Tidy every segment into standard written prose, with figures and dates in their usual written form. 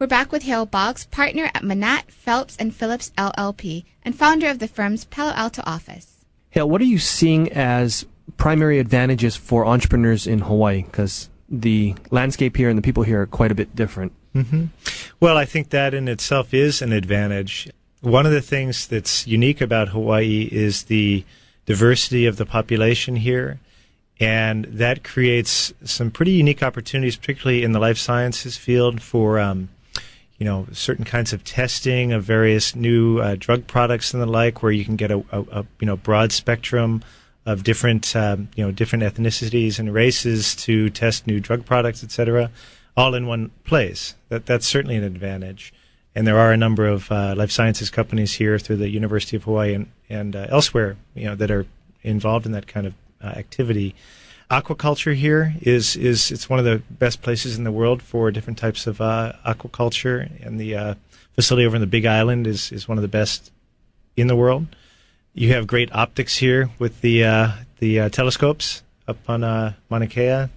We're back with Hale Boggs, partner at Manatt, Phelps, and Phillips LLP, and founder of the firm's Palo Alto office. Hale, what are you seeing as primary advantages for entrepreneurs in Hawaii? Because the landscape here and the people here are quite a bit different. Mm-hmm. Well, I think that in itself is an advantage. One of the things that's unique about Hawaii is the diversity of the population here, and that creates some pretty unique opportunities, particularly in the life sciences field for certain kinds of testing of various new drug products and the like, where you can get a broad spectrum of different different ethnicities and races to test new drug products, etc., all in one place. That's certainly an advantage. And there are a number of life sciences companies here through the University of Hawaii and elsewhere, that are involved in that kind of activity. Aquaculture here it's one of the best places in the world for different types of aquaculture, and the facility over in the Big Island is one of the best in the world. You have great optics here with the telescopes up on Mauna Kea.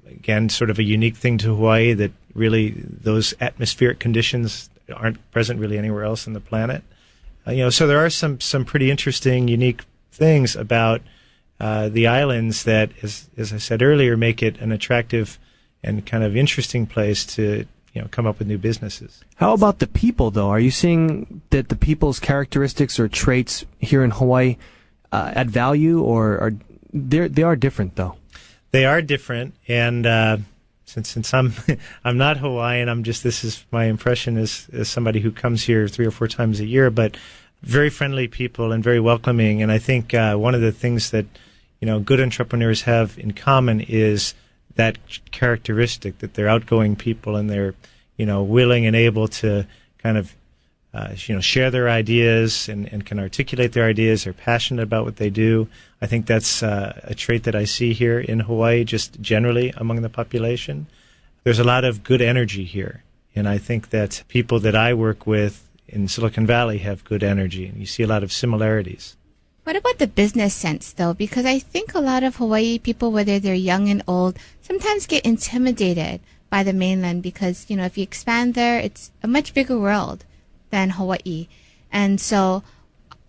Again, sort of a unique thing to Hawaii, that really those atmospheric conditions aren't present really anywhere else on the planet. So there are some pretty interesting, unique things about the islands that, as I said earlier, make it an attractive and kind of interesting place to come up with new businesses. How about the people, though? Are you seeing that the people's characteristics or traits here in Hawaii add value, or are they are different, though? They are different, and since I'm not Hawaiian, this is my impression as somebody who comes here 3 or 4 times a year, but very friendly people and very welcoming. And I think one of the things that good entrepreneurs have in common is that characteristic, that they're outgoing people and they're willing and able to kind of share their ideas and can articulate their ideas. They're passionate about what they do. I think that's a trait that I see here in Hawaii, just generally among the population. There's a lot of good energy here, and I think that people that I work with in Silicon Valley have good energy, and you see a lot of similarities. What about the business sense, though? Because I think a lot of Hawaii people, whether they're young and old, sometimes get intimidated by the mainland because, if you expand there, it's a much bigger world than Hawaii. And so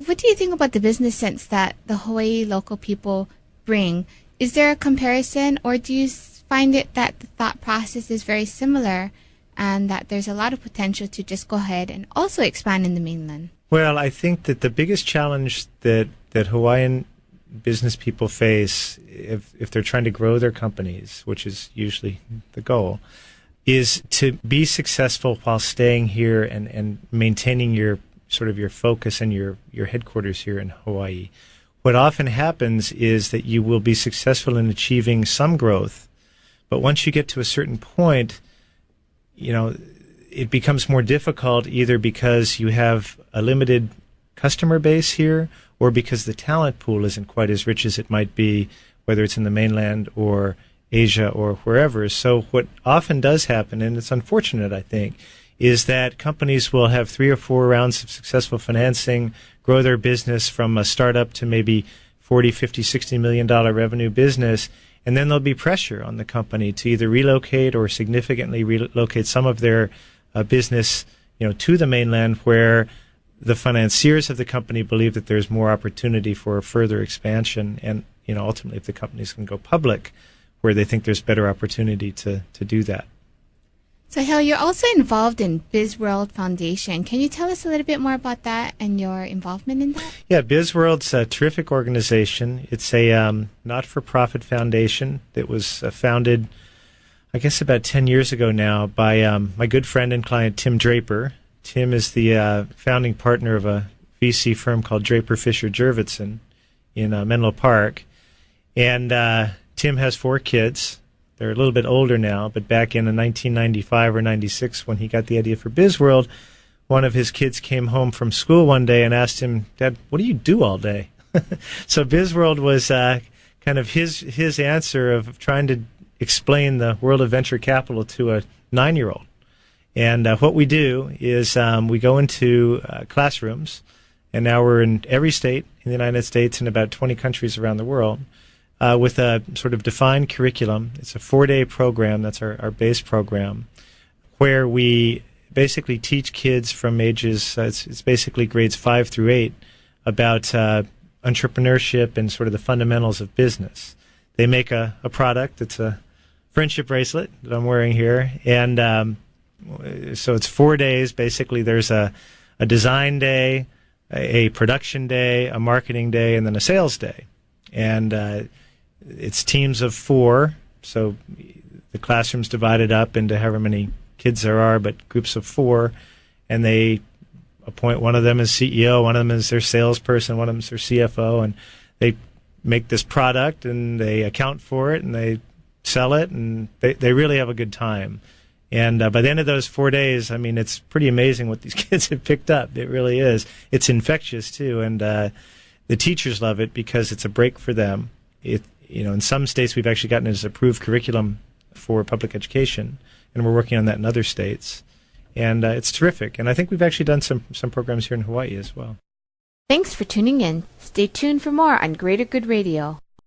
what do you think about the business sense that the Hawaii local people bring? Is there a comparison, or do you find it that the thought process is very similar and that there's a lot of potential to just go ahead and also expand in the mainland? Well, I think that the biggest challenge that Hawaiian business people face if they're trying to grow their companies, which is usually the goal, is to be successful while staying here and maintaining your focus and your headquarters here in Hawaii. What often happens is that you will be successful in achieving some growth, but once you get to a certain point, it becomes more difficult, either because you have a limited customer base here or because the talent pool isn't quite as rich as it might be, whether it's in the mainland or Asia or wherever. So what often does happen, and it's unfortunate, I think, is that companies will have 3 or 4 rounds of successful financing, grow their business from a startup to maybe $40, $50, $60 million revenue business, and then there'll be pressure on the company to either relocate or significantly relocate some of their business, to the mainland, where the financiers of the company believe that there's more opportunity for further expansion, and ultimately, if the companies can go public, where they think there's better opportunity to do that. So, Hale, you're also involved in BizWorld Foundation. Can you tell us a little bit more about that and your involvement in that? Yeah, BizWorld's a terrific organization. It's a not-for-profit foundation that was founded, I guess, about 10 years ago now by my good friend and client, Tim Draper. Tim is the founding partner of a VC firm called Draper Fisher Jurvetson in Menlo Park. And Tim has 4 kids. They're a little bit older now, but back in 1995 or 96, when he got the idea for BizWorld, one of his kids came home from school one day and asked him, "Dad, what do you do all day?" So BizWorld was kind of his answer of trying to explain the world of venture capital to a 9-year-old. And what we do is we go into classrooms, and now we're in every state in the United States and about 20 countries around the world, with a sort of defined curriculum. It's a 4-day program. That's our base program, where we basically teach kids from ages, it's basically grades 5 through 8, about entrepreneurship and sort of the fundamentals of business. They make a product. It's a friendship bracelet that I'm wearing here. And so it's 4 days. Basically, there's a design day, a production day, a marketing day, and then a sales day. And it's teams of 4. So the classroom's divided up into however many kids there are, but groups of 4. And they appoint one of them as CEO, one of them as their salesperson, one of them as their CFO, and they make this product and they account for it and they sell it, and they really have a good time. And by the end of those 4 days, I mean, it's pretty amazing what these kids have picked up. It really is. It's infectious too, and the teachers love it because it's a break for them. In some states we've actually gotten it as approved curriculum for public education, and we're working on that in other states. And it's terrific. And I think we've actually done some programs here in Hawaii as well. Thanks for tuning in. Stay tuned for more on Greater Good Radio.